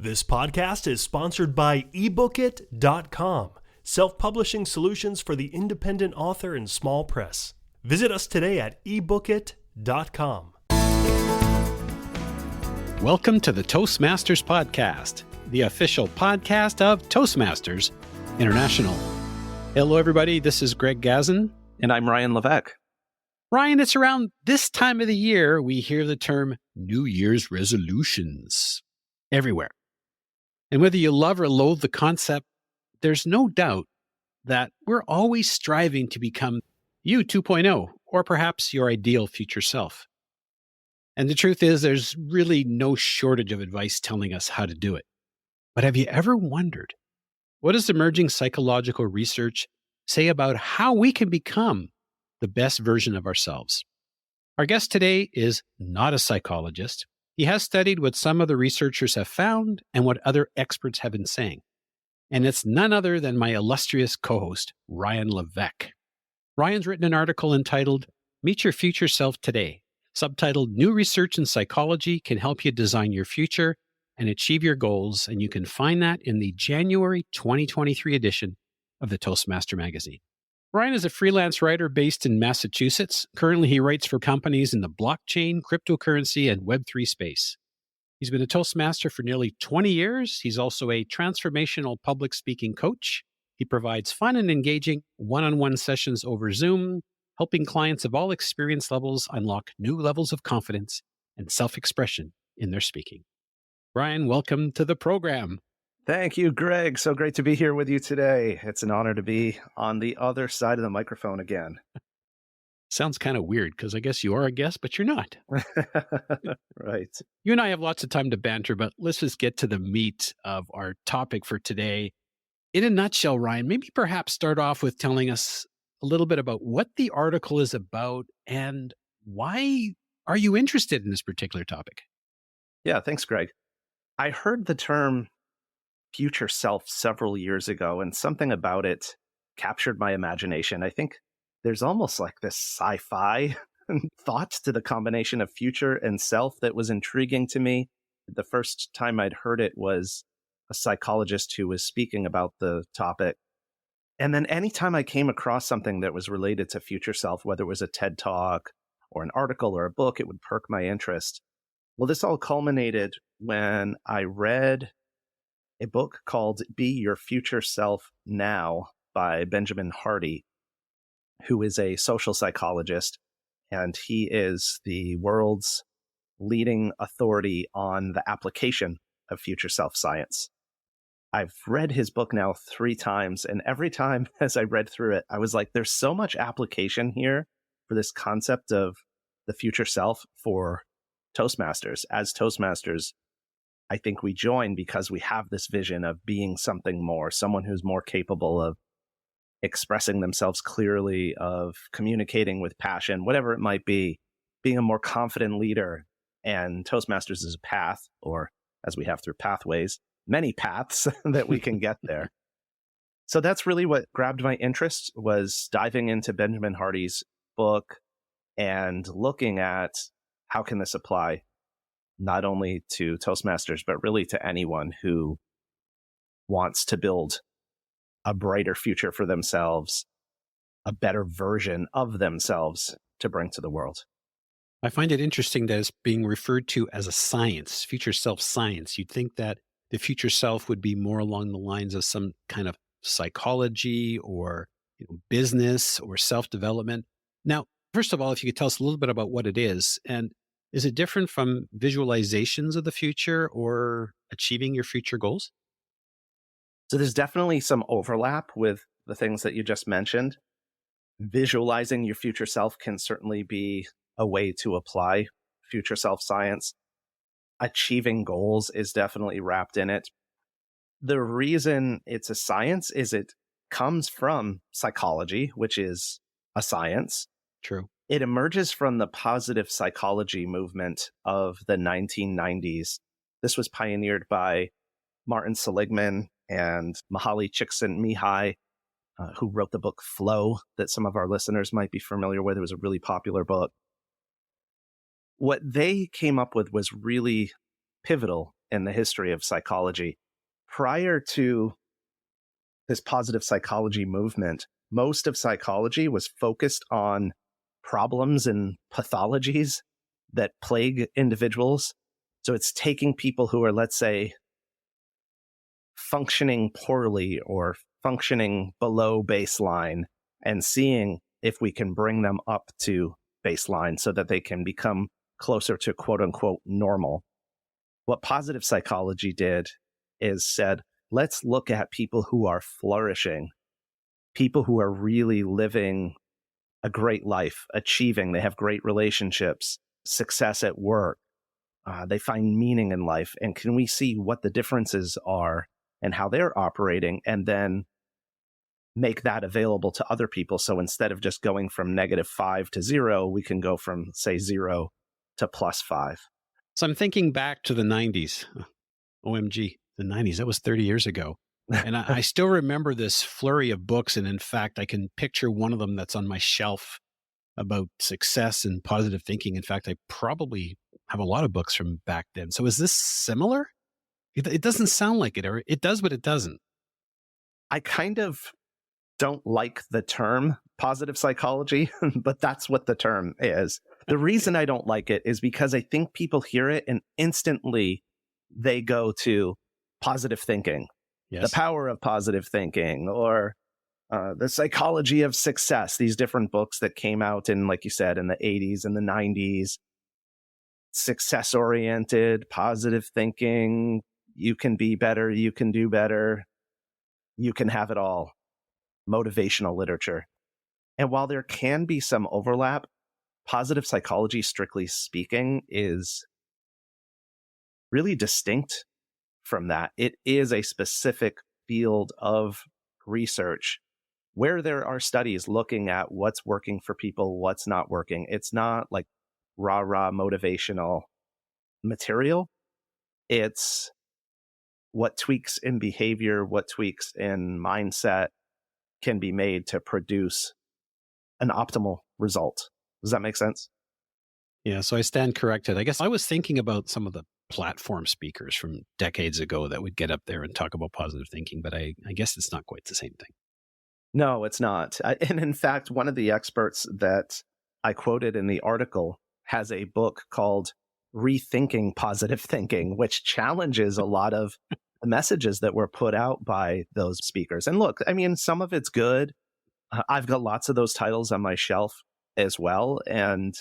This podcast is sponsored by ebookit.com, self-publishing solutions for the independent author and small press. Visit us today at ebookit.com. Welcome to the Toastmasters Podcast, the official podcast of Toastmasters International. Hello, everybody. This is Greg Gazin. And I'm Ryan Levesque. Ryan, it's around this time of the year we hear the term New Year's resolutions everywhere. And whether you love or loathe the concept, there's no doubt that we're always striving to become you 2.0, or perhaps your ideal future self. And the truth is, there's really no shortage of advice telling us how to do it. But have you ever wondered, what does emerging psychological research say about how we can become the best version of ourselves? Our guest today is not a psychologist. He has studied what some of the researchers have found and what other experts have been saying. And it's none other than my illustrious co-host, Ryan Levesque. Ryan's written an article entitled, Meet Your Future Self Today, subtitled New Research in Psychology Can Help You Design Your Future and Achieve Your Goals. And you can find that in the January 2023 edition of the Toastmaster magazine. Ryan is a freelance writer based in Massachusetts. Currently, he writes for companies in the blockchain, cryptocurrency, and Web3 space. He's been a Toastmaster for nearly 20 years. He's also a transformational public speaking coach. He provides fun and engaging one-on-one sessions over Zoom, helping clients of all experience levels unlock new levels of confidence and self-expression in their speaking. Ryan, welcome to the program. Thank you, Greg. So great to be here with you today. It's an honor to be on the other side of the microphone again. Sounds kind of weird because I guess you are a guest, but you're not. Right. You and I have lots of time to banter, but let's just get to the meat of our topic for today. In a nutshell, Ryan, maybe perhaps start off with telling us a little bit about what the article is about and why are you interested in this particular topic? Yeah, thanks, Greg. I heard the term future self several years ago, and something about it captured my imagination. I think there's almost like this sci-fi thought to the combination of future and self that was intriguing to me. The first time I'd heard it was a psychologist who was speaking about the topic. And then anytime I came across something that was related to future self, whether it was a TED Talk or an article or a book, it would perk my interest. Well, this all culminated when I read a book called Be Your Future Self Now by Benjamin Hardy, who is a social psychologist, and he is the world's leading authority on the application of future self science. I've read his book now 3 times, and every time as I read through it, I was like, there's so much application here for this concept of the future self for Toastmasters. As Toastmasters, I think we join because we have this vision of being something more, someone who's more capable of expressing themselves clearly, of communicating with passion, whatever it might be, being a more confident leader. And Toastmasters is a path, or as we have through pathways, many paths that we can get there. So that's really what grabbed my interest, was diving into Benjamin Hardy's book and looking at how can this apply not only to Toastmasters, but really to anyone who wants to build a brighter future for themselves, a better version of themselves to bring to the world. I find it interesting that it's being referred to as a science, future self science. You'd think that the future self would be more along the lines of some kind of psychology or business or self-development. Now, first of all, if you could tell us a little bit about what it is, and is it different from visualizations of the future or achieving your future goals? So there's definitely some overlap with the things that you just mentioned. Visualizing your future self can certainly be a way to apply future self science. Achieving goals is definitely wrapped in it. The reason it's a science is it comes from psychology, which is a science. True. It emerges from the positive psychology movement of the 1990s. This was pioneered by Martin Seligman and Mihaly Csikszentmihalyi, who wrote the book Flow that some of our listeners might be familiar with. It was a really popular book. what they came up with was really pivotal in the history of psychology. Prior to this positive psychology movement, most of psychology was focused on problems and pathologies that plague individuals. So it's taking people who are, let's say, functioning poorly or functioning below baseline and seeing if we can bring them up to baseline so that they can become closer to quote unquote normal. What positive psychology did is said, let's look at people who are flourishing, people who are really living a great life, achieving, they have great relationships, success at work, they find meaning in life. And can we see what the differences are and how they're operating, and then make that available to other people? So instead of just going from -5 to 0, we can go from, say, 0 to +5. So I'm thinking back to the 90s. OMG, the 90s, that was 30 years ago. And I still remember this flurry of books. And in fact, I can picture one of them that's on my shelf about success and positive thinking. In fact, I probably have a lot of books from back then. So is this similar? It doesn't sound like it, or it does, but it doesn't. I kind of don't like the term positive psychology, but that's what the term is. The reason I don't like it is because I think people hear it and instantly they go to positive thinking, Yes. the power of positive thinking, or the psychology of success, these different books that came out in, like you said, in the 80s and the 90s, success-oriented, positive thinking, you can be better, you can do better, you can have it all, motivational literature. And while there can be some overlap, positive psychology, strictly speaking, is really distinct from that. It is a specific field of research where there are studies looking at what's working for people, what's not working. It's not like rah-rah motivational material. It's what tweaks in behavior, what tweaks in mindset can be made to produce an optimal result. Does that make sense? Yeah, so I stand corrected. I guess I was thinking about some of the platform speakers from decades ago that would get up there and talk about positive thinking, but I guess it's not quite the same thing. No, it's not. And in fact, one of the experts that I quoted in the article has a book called Rethinking Positive Thinking, which challenges a lot of the messages that were put out by those speakers. And look, I mean, some of it's good. I've got lots of those titles on my shelf as well. And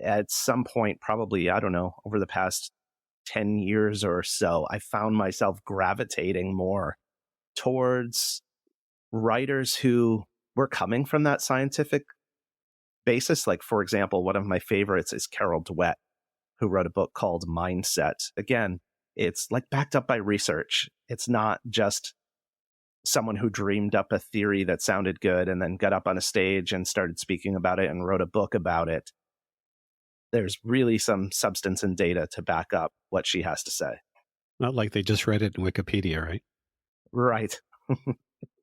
at some point, probably, I don't know, over the past 10 years or so, I found myself gravitating more towards writers who were coming from that scientific basis. Like, for example, one of my favorites is Carol Dweck, who wrote a book called Mindset. Again, it's like backed up by research. It's not just someone who dreamed up a theory that sounded good and then got up on a stage and started speaking about it and wrote a book about it. There's really some substance and data to back up what she has to say. Not like they just read it in Wikipedia, right? Right.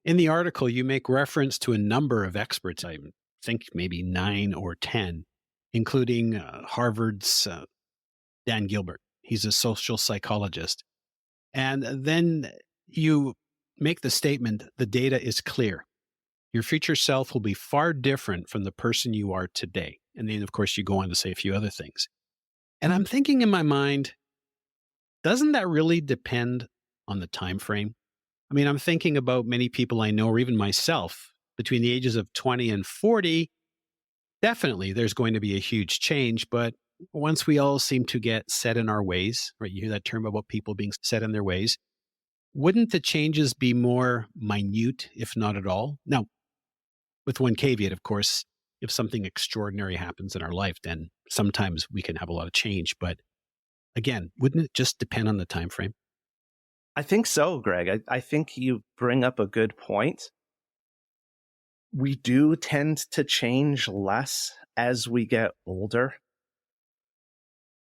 In the article, you make reference to a number of experts, I think maybe 9 or 10, including Harvard's Dan Gilbert. He's a social psychologist. And then you make the statement, the data is clear. Your future self will be far different from the person you are today. And then, of course, you go on to say a few other things. And I'm thinking in my mind, doesn't that really depend on the time frame? I mean, I'm thinking about many people I know, or even myself, between the ages of 20 and 40. Definitely, there's going to be a huge change. But once we all seem to get set in our ways, right? You hear that term about people being set in their ways. Wouldn't the changes be more minute, if not at all? Now, with one caveat, of course, if something extraordinary happens in our life, then sometimes we can have a lot of change. But again, wouldn't it just depend on the time frame? I think so, Greg. I think you bring up a good point. We do tend to change less as we get older.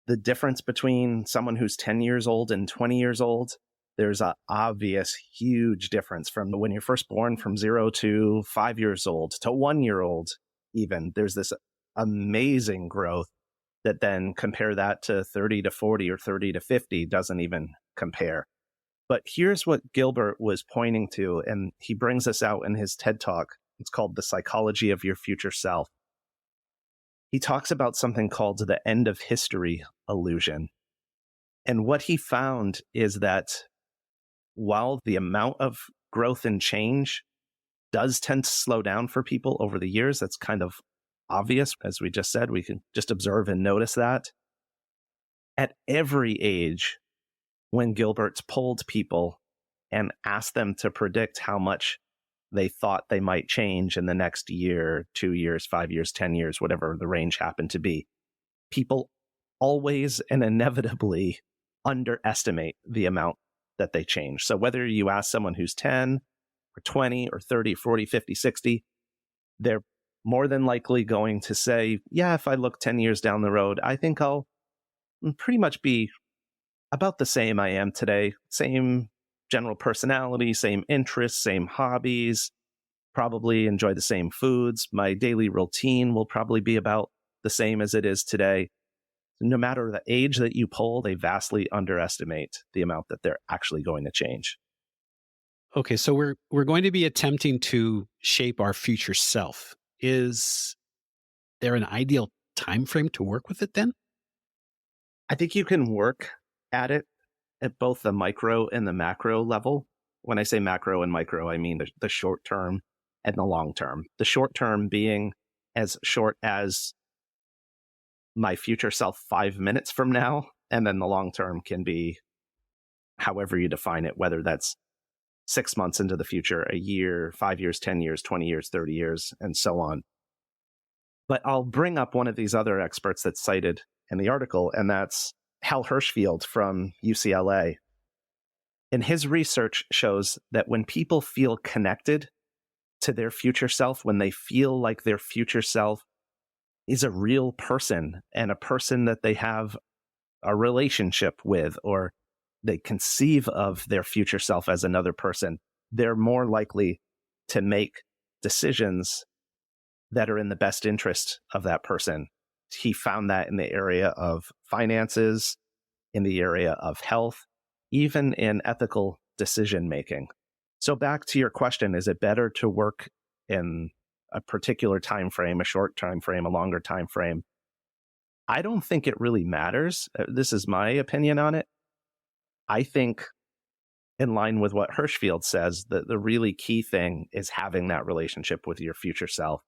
The difference between someone who's 10 years old and 20 years old, there's an obvious huge difference from when you're first born, from 0 to 5 years old to 1 year old even. There's this amazing growth. that then compare that to 30 to 40 or 30 to 50 doesn't even compare. But here's what Gilbert was pointing to, and he brings this out in his TED Talk. It's called The Psychology of Your Future Self. He talks about something called the end of history illusion. And what he found is that while the amount of growth and change does tend to slow down for people over the years, that's kind of obvious. As we just said, we can just observe and notice that. At every age, when Gilbert's polled people and asked them to predict how much they thought they might change in the next year, 2 years, 5 years, 10 years, whatever the range happened to be, people always and inevitably underestimate the amount that they change. So whether you ask someone who's 10 or 20 or 30, 40, 50, 60, they're more than likely going to say, yeah, if I look 10 years down the road, I think I'll pretty much be about the same I am today. Same general personality, same interests, same hobbies, probably enjoy the same foods. My daily routine will probably be about the same as it is today. No matter the age that you poll, they vastly underestimate the amount that they're actually going to change. Okay, so we're going to be attempting to shape our future self. Is there an ideal time frame to work with it then? I think you can work at it at both the micro and the macro level. When I say macro and micro, I mean the short term and the long term. The short term being as short as my future self 5 minutes from now, and then the long term can be however you define it, whether that's 6 months into the future, a year, 5 years, 10 years, 20 years, 30 years, and so on. But I'll bring up one of these other experts that's cited in the article, and that's Hal Herschrielf from UCLA. And his research shows that when people feel connected to their future self, when they feel like their future self is a real person and a person that they have a relationship with, or they conceive of their future self as another person, they're more likely to make decisions that are in the best interest of that person. He found that in the area of finances, in the area of health, even in ethical decision making. So back to your question, is it better to work in a particular time frame, a short time frame, a longer time frame? I don't think it really matters. This is my opinion on it. I think, in line with what Herschrielf says, that the really key thing is having that relationship with your future self,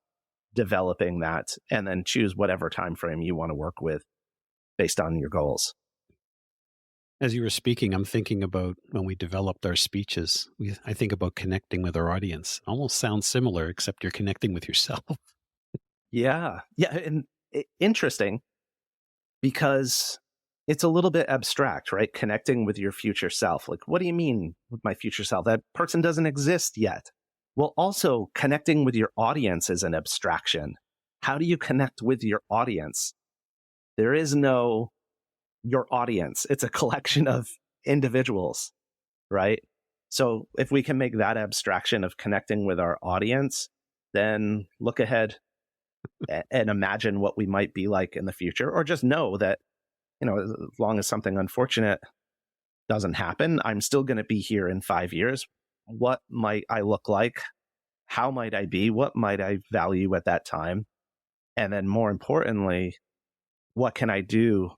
developing that, and then choose whatever time frame you want to work with based on your goals. As you were speaking, I'm thinking about when we developed our speeches. I think about connecting with our audience. Almost sounds similar, except you're connecting with yourself. Yeah. And interesting, because it's a little bit abstract, right? Connecting with your future self. Like, what do you mean with my future self? That person doesn't exist yet. Well, also connecting with your audience is an abstraction. How do you connect with your audience? There is no your audience. It's a collection of individuals, right? So if we can make that abstraction of connecting with our audience, then look ahead and imagine what we might be like in the future, or just know that, as long as something unfortunate doesn't happen, I'm still going to be here in 5 years. What might I look like? How might I be? What might I value at that time? And then more importantly, what can I do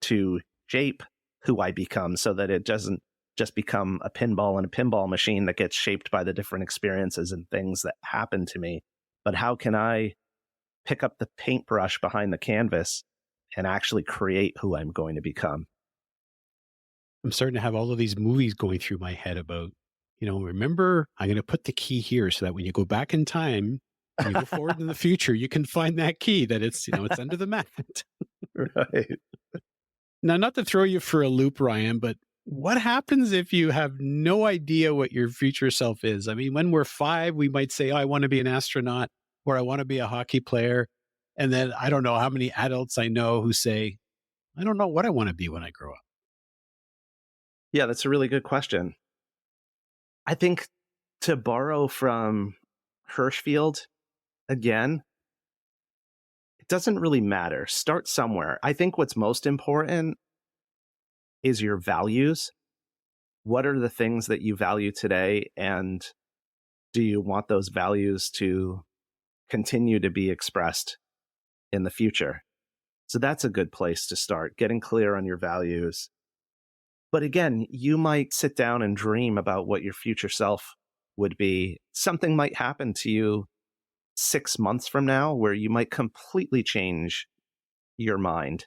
to shape who I become so that it doesn't just become a pinball and a pinball machine that gets shaped by the different experiences and things that happen to me? But how can I pick up the paintbrush behind the canvas and actually create who I'm going to become? I'm starting to have all of these movies going through my head about, remember, I'm going to put the key here so that when you go back in time, and you go forward in the future, you can find that key that it's under the mat. Right. Now, not to throw you for a loop, Ryan, but what happens if you have no idea what your future self is? I mean, when we're 5, we might say, I want to be an astronaut, or I want to be a hockey player. And then I don't know how many adults I know who say, I don't know what I want to be when I grow up. Yeah, that's a really good question. I think, to borrow from Herschrielf again, it doesn't really matter. Start somewhere. I think what's most important is your values. What are the things that you value today? And do you want those values to continue to be expressed in the future? So that's a good place to start, getting clear on your values. But again, you might sit down and dream about what your future self would be. Something might happen to you 6 months from now where you might completely change your mind.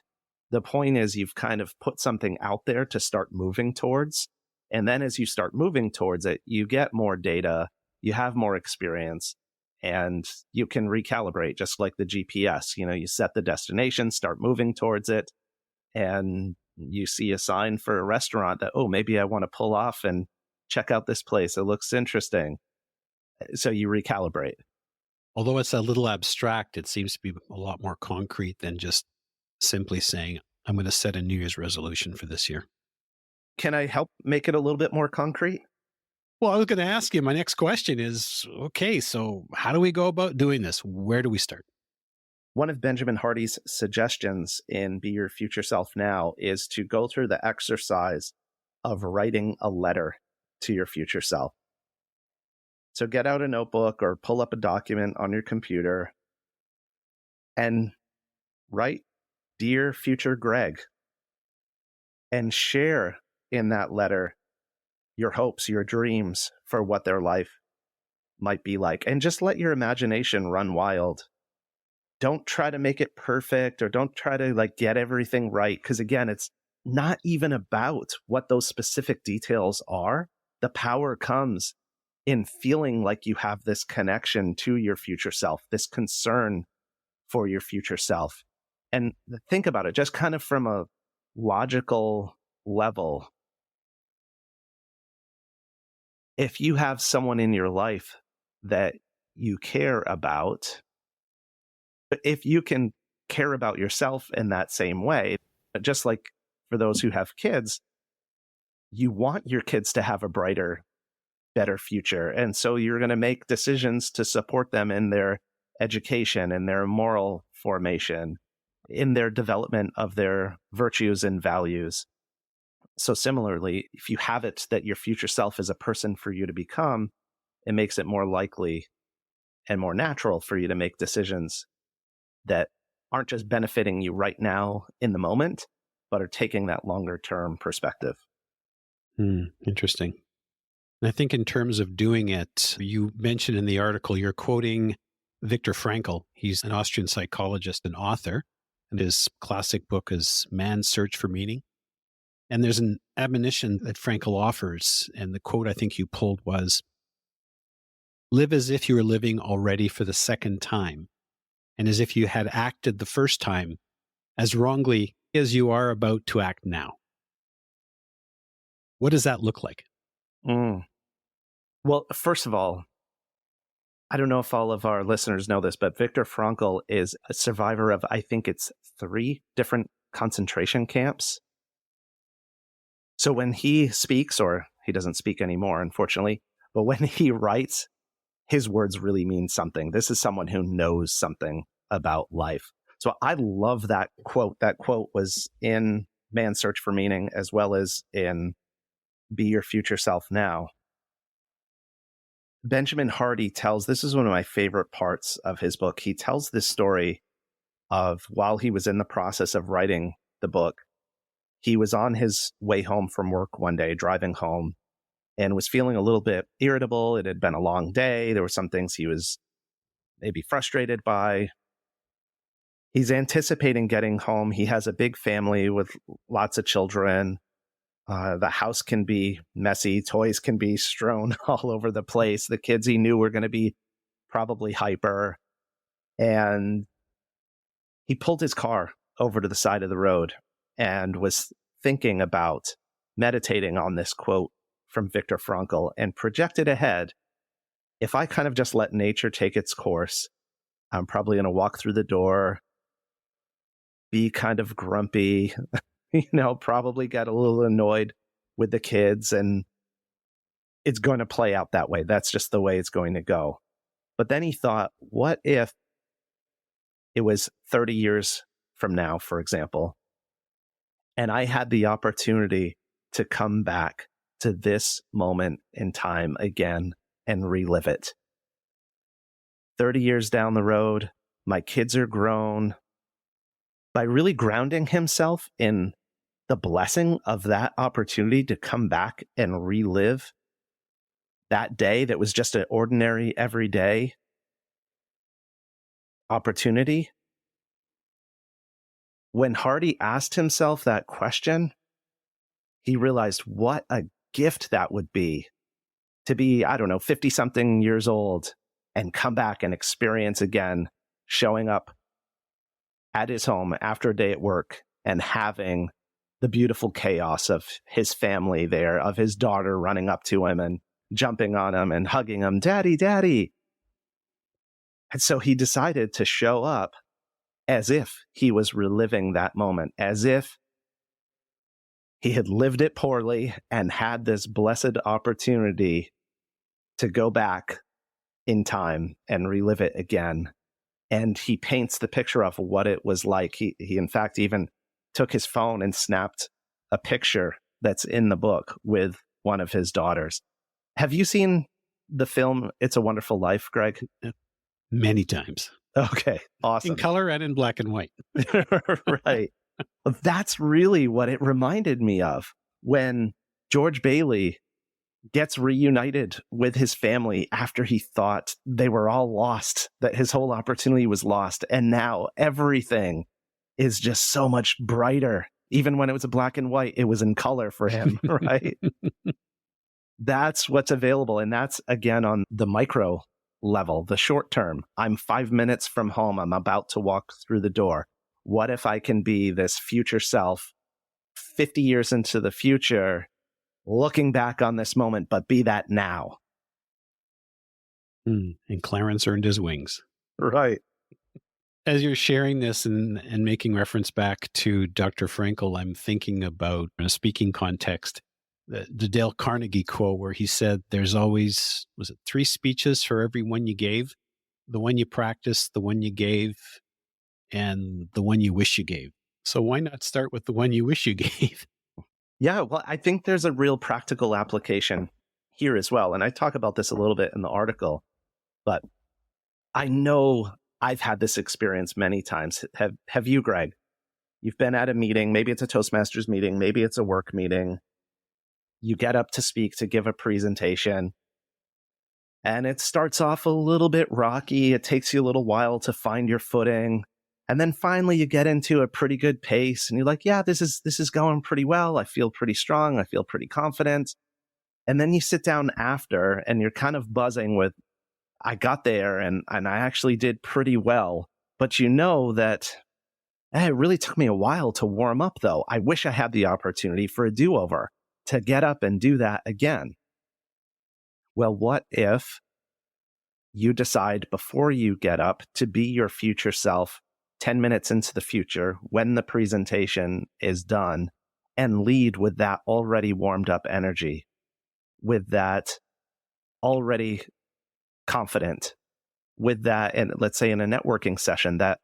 The point is you've kind of put something out there to start moving towards. And then as you start moving towards it, you get more data, you have more experience, and you can recalibrate just like the GPS. You set the destination, start moving towards it, and you see a sign for a restaurant that, oh, maybe I want to pull off and check out this place. It looks interesting. So you recalibrate. Although it's a little abstract, it seems to be a lot more concrete than just simply saying, I'm going to set a New Year's resolution for this year. Can I help make it a little bit more concrete? Well, I was going to ask you, my next question is, okay, so how do we go about doing this? Where do we start? One of Benjamin Hardy's suggestions in Be Your Future Self Now is to go through the exercise of writing a letter to your future self. So get out a notebook or pull up a document on your computer and write, Dear Future Greg, and share in that letter your hopes, your dreams for what their life might be like. And just let your imagination run wild. Don't try to make it perfect or don't try to get everything right. Because again, it's not even about what those specific details are. The power comes in feeling like you have this connection to your future self, this concern for your future self. And think about it just kind of from a logical level. If you have someone in your life that you care about, if you can care about yourself in that same way, just like for those who have kids, you want your kids to have a brighter, better future. And so you're going to make decisions to support them in their education, in their moral formation, in their development of their virtues and values. So similarly, if you have it that your future self is a person for you to become, it makes it more likely and more natural for you to make decisions that aren't just benefiting you right now in the moment, but are taking that longer term perspective. Interesting. And I think in terms of doing it, you mentioned in the article, you're quoting Victor Frankl. He's an Austrian psychologist and author, and his classic book is Man's Search for Meaning. And there's an admonition that Frankl offers, and the quote I think you pulled was, live as if you were living already for the second time, and as if you had acted the first time as wrongly as you are about to act now. What does that look like? Well, first of all, I don't know if all of our listeners know this, but Victor Frankl is a survivor of, I think it's 3 different concentration camps. So when he speaks, or he doesn't speak anymore, unfortunately, but when he writes, his words really mean something. This is someone who knows something about life. So I love that quote. That quote was in Man's Search for Meaning, as well as in Be Your Future Self Now. Benjamin Hardy tells, this is one of my favorite parts of his book. He tells this story of while he was in the process of writing the book, he was on his way home from work one day, driving home, and was feeling a little bit irritable. It had been a long day. There were some things he was maybe frustrated by. He's anticipating getting home. He has a big family with lots of children. The house can be messy. Toys can be strewn all over the place. The kids he knew were going to be probably hyper. And he pulled his car over to the side of the road and was thinking about, meditating on this quote from Victor Frankl and projected ahead. If I kind of just let nature take its course, I'm probably going to walk through the door, be kind of grumpy, probably get a little annoyed with the kids, and it's going to play out that way. That's just the way it's going to go. But then he thought, what if it was 30 years from now, for example, and I had the opportunity to come back to this moment in time again and relive it. 30 years down the road, my kids are grown. By really grounding himself in the blessing of that opportunity to come back and relive that day that was just an ordinary, everyday opportunity. When Hardy asked himself that question, he realized what a gift that would be to be, 50-something years old and come back and experience again showing up at his home after a day at work and having the beautiful chaos of his family there, of his daughter running up to him and jumping on him and hugging him, "Daddy, Daddy." And so he decided to show up as if he was reliving that moment, as if he had lived it poorly and had this blessed opportunity to go back in time and relive it again. And he paints the picture of what it was like. He in fact, even took his phone and snapped a picture that's in the book with one of his daughters. Have you seen the film It's a Wonderful Life, Greg? Many times. Okay, awesome. In color and in black and white. Right. That's really what it reminded me of when George Bailey gets reunited with his family after he thought they were all lost, that his whole opportunity was lost. And now everything is just so much brighter. Even when it was a black and white, it was in color for him, right? That's what's available. And that's, again, on the micro level, the short term. I'm 5 minutes from home. I'm about to walk through the door. What if I can be this future self 50 years into the future, looking back on this moment, but be that now? And Clarence earned his wings. Right. As you're sharing this and making reference back to Dr. Frankl, I'm thinking about, in a speaking context, the Dale Carnegie quote where he said, there's always, 3 speeches for every one you gave? The one you practiced, the one you gave, and the one you wish you gave. So why not start with the one you wish you gave? Yeah, well, I think there's a real practical application here as well. And I talk about this a little bit in the article, but I know I've had this experience many times. Have you, Greg? You've been at a meeting, maybe it's a Toastmasters meeting, maybe it's a work meeting. You get up to speak, to give a presentation, and it starts off a little bit rocky. It takes you a little while to find your footing. And then finally you get into a pretty good pace and you're like, yeah, this is going pretty well. I feel pretty strong. I feel pretty confident. And then you sit down after and you're kind of buzzing with, I got there and I actually did pretty well. But you know that it really took me a while to warm up, though. I wish I had the opportunity for a do-over to get up and do that again. Well, what if you decide before you get up to be your future self 10 minutes into the future when the presentation is done and lead with that already warmed up energy, with that already confident, with that, and let's say in a networking session, that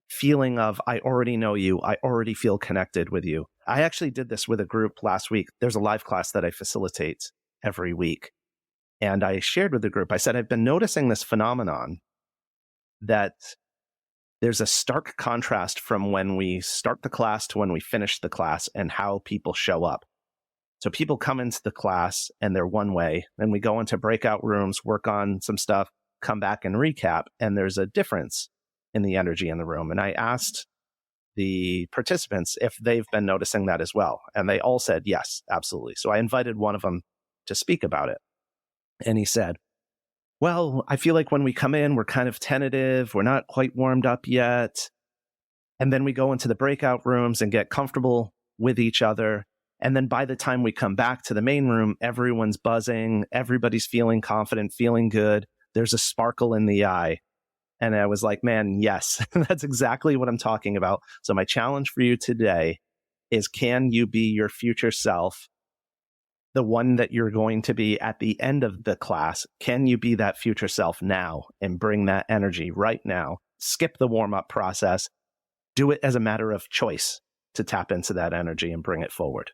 feeling of, I already know you, I already feel connected with you. I actually did this with a group last week. There's a live class that I facilitate every week. And I shared with the group, I said, I've been noticing this phenomenon that there's a stark contrast from when we start the class to when we finish the class and how people show up. So people come into the class and they're one way, then we go into breakout rooms, work on some stuff, come back and recap, and there's a difference in the energy in the room. And I asked the participants if they've been noticing that as well. And they all said, yes, absolutely. So I invited one of them to speak about it. And he said, well, I feel like when we come in, we're kind of tentative. We're not quite warmed up yet. And then we go into the breakout rooms and get comfortable with each other. And then by the time we come back to the main room, everyone's buzzing. Everybody's feeling confident, feeling good. There's a sparkle in the eye. And I was like, man, yes, that's exactly what I'm talking about. So my challenge for you today is, can you be your future self, the one that you're going to be at the end of the class? Can you be that future self now and bring that energy right now skip the warm-up process. Do it as a matter of choice to tap into that energy and bring it forward.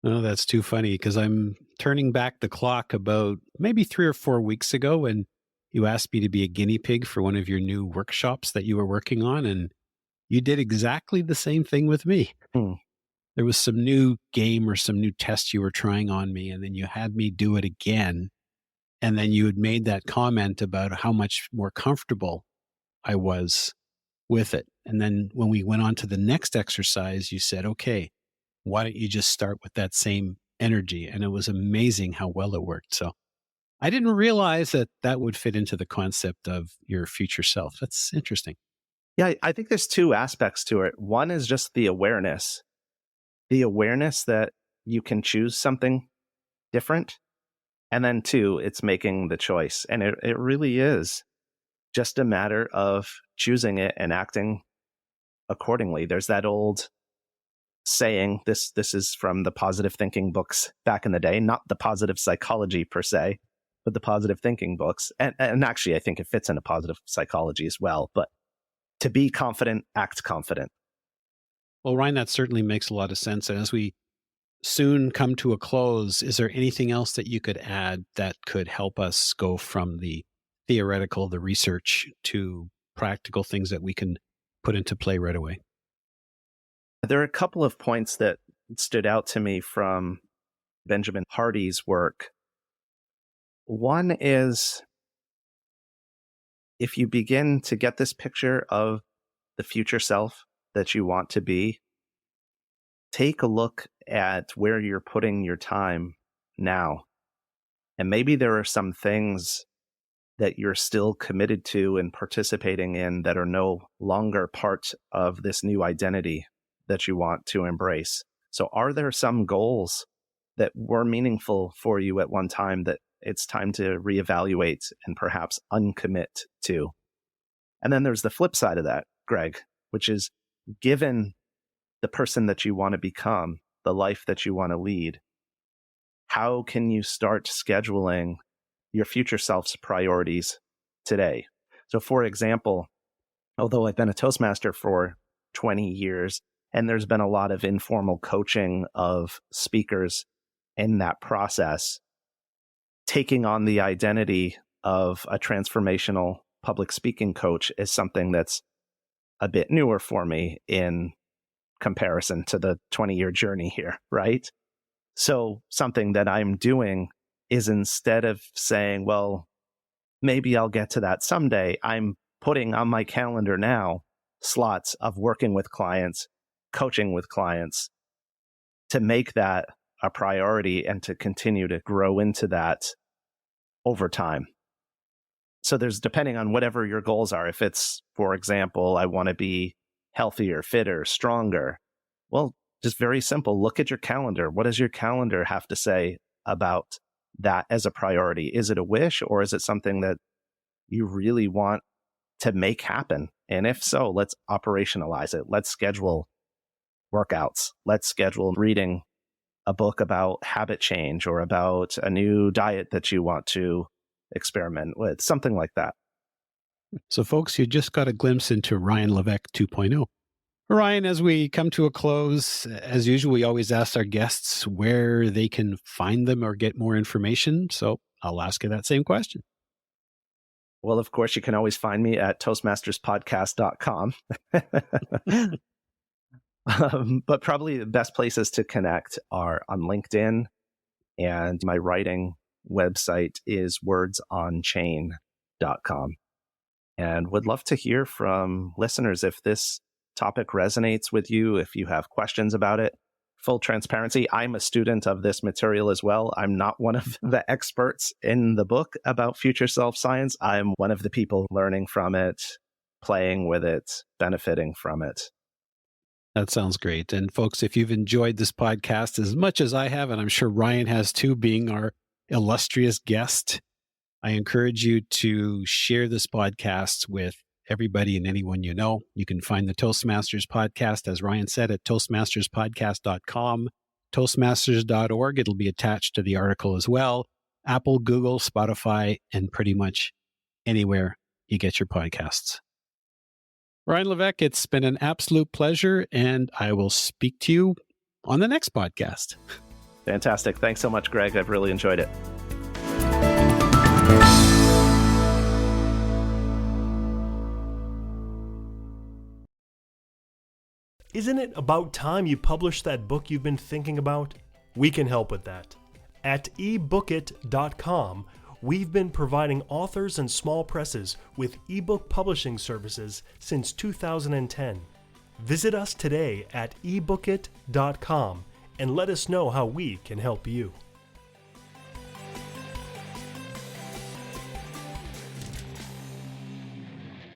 Oh, that's too funny, because I'm turning back the clock about maybe 3 or 4 weeks ago when you asked me to be a guinea pig for one of your new workshops that you were working on, and you did exactly the same thing with me. There was some new game or some new test you were trying on me, and then you had me do it again. And then you had made that comment about how much more comfortable I was with it. And then when we went on to the next exercise, you said, okay, why don't you just start with that same energy? And it was amazing how well it worked. So I didn't realize that that would fit into the concept of your future self. That's interesting. Yeah, I think there's two aspects to it. One is just the awareness that you can choose something different. And then two, it's making the choice. And it really is just a matter of choosing it and acting accordingly. There's that old saying, this is from the positive thinking books back in the day, not the positive psychology per se, but the positive thinking books. And actually, I think it fits into positive psychology as well. But to be confident, act confident. Well, Ryan, that certainly makes a lot of sense. And as we soon come to a close, is there anything else that you could add that could help us go from the theoretical, the research, to practical things that we can put into play right away? There are a couple of points that stood out to me from Benjamin Hardy's work. One is, if you begin to get this picture of the future self that you want to be, take a look at where you're putting your time now. And maybe there are some things that you're still committed to and participating in that are no longer part of this new identity that you want to embrace. So are there some goals that were meaningful for you at one time that it's time to reevaluate and perhaps uncommit to? And then there's the flip side of that, Greg, which is, given the person that you want to become, the life that you want to lead, how can you start scheduling your future self's priorities today? So, for example, although I've been a Toastmaster for 20 years, and there's been a lot of informal coaching of speakers in that process, taking on the identity of a transformational public speaking coach is something that's a bit newer for me in comparison to the 20-year journey here, right? So something that I'm doing is, instead of saying, well, maybe I'll get to that someday, I'm putting on my calendar now slots of working with clients, coaching with clients, to make that a priority and to continue to grow into that over time. So there's, depending on whatever your goals are, if it's, for example, I want to be healthier, fitter, stronger, well, just very simple. Look at your calendar. What does your calendar have to say about that as a priority? Is it a wish, or is it something that you really want to make happen? And if so, let's operationalize it. Let's schedule workouts. Let's schedule reading a book about habit change or about a new diet that you want to experiment with, something like that. So, folks, you just got a glimpse into Ryan Levesque 2.0. Ryan, as we come to a close, as usual, we always ask our guests where they can find them or get more information. So I'll ask you that same question. Well, of course, you can always find me at toastmasterspodcast.com. But probably the best places to connect are on LinkedIn, and my writing website is wordsonchain.com. And would love to hear from listeners if this topic resonates with you, if you have questions about it. Full transparency, I'm a student of this material as well. I'm not one of the experts in the book about future self-science. I'm one of the people learning from it, playing with it, benefiting from it. That sounds great. And folks, if you've enjoyed this podcast as much as I have, and I'm sure Ryan has too, being our illustrious guest, I encourage you to share this podcast with everybody and anyone you know. You can find the Toastmasters podcast, as Ryan said, at toastmasterspodcast.com, toastmasters.org. It'll be attached to the article as well. Apple, Google, Spotify, and pretty much anywhere you get your podcasts. Ryan Levesque, it's been an absolute pleasure, and I will speak to you on the next podcast. Fantastic. Thanks so much, Greg. I've really enjoyed it. Isn't it about time you published that book you've been thinking about? We can help with that. At ebookit.com, we've been providing authors and small presses with ebook publishing services since 2010. Visit us today at ebookit.com and let us know how we can help you.